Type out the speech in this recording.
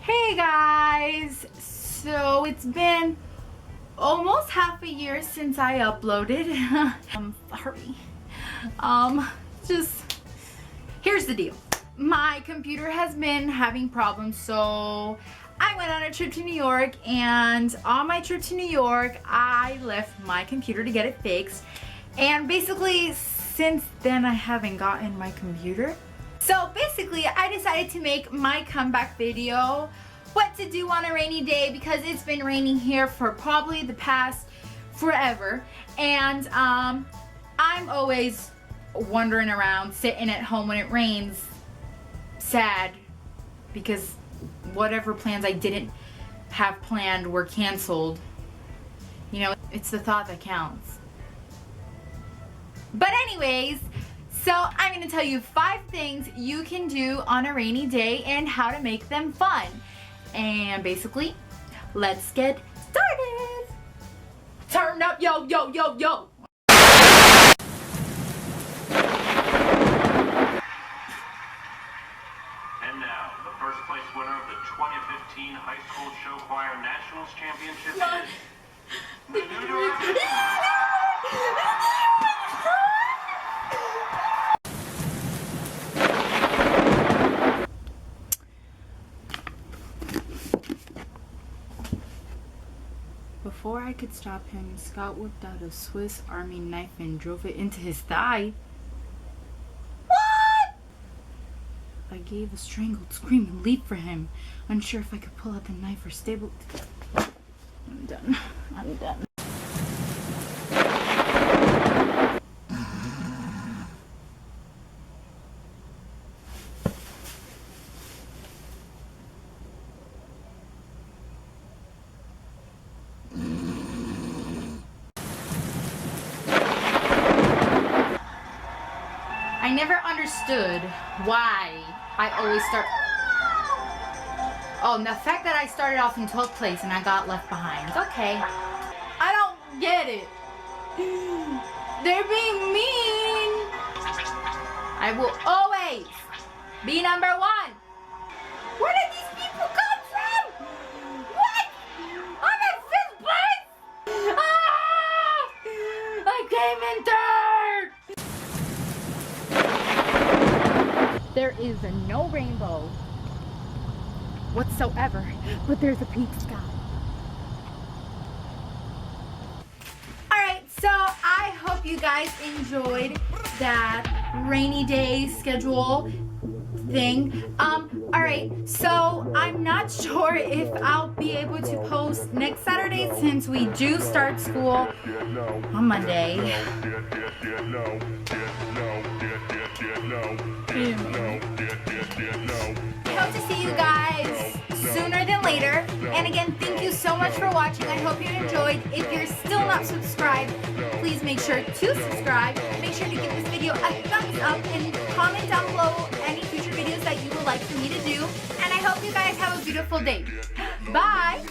Hey guys! So it's been almost half a year since I uploaded. Sorry. Here's the deal. My computer has been having problems, so I went on a trip to New York, and on my trip to New York, I left my computer to get it fixed. And basically, since then, I haven't gotten my computer. So basically, I decided to make my comeback video, what to do on a rainy day, because it's been raining here for probably the past forever. And I'm always wandering around, sitting at home when it rains, sad, because whatever plans I didn't have planned were canceled. You know, it's the thought that counts. But anyways, so I'm going to tell you 5 things you can do on a rainy day and how to make them fun. And basically, let's get started. Turn up, yo, yo, yo, yo. And now, the first place winner of the 2015 High School Show Choir Nationals Championship is... the new director. Before I could stop him, Scott whipped out a Swiss Army knife and drove it into his thigh. What? I gave a strangled scream and leaped for him, unsure if I could pull out the knife or stable. I'm done. I'm done. I never understood why I always start... Oh, and the fact that I started off in 12th place and I got left behind. Okay. I don't get it. They're being mean. I will always be number 1. Where did these people come from? What? I'm in 5th place? Ah! I came in 3rd. There is no rainbow whatsoever, but there's a pink sky. Alright, so I hope you guys enjoyed that rainy day schedule thing. Alright, so I'm not sure if I'll be able to post next Saturday since we do start school on Monday. I hope to see you guys sooner than later. And again, thank you so much for watching. I hope you enjoyed. If you're still not subscribed, please make sure to subscribe. Make sure to give this video a thumbs up and comment down below any future videos that you would like for me to do. And I hope you guys have a beautiful day. Bye!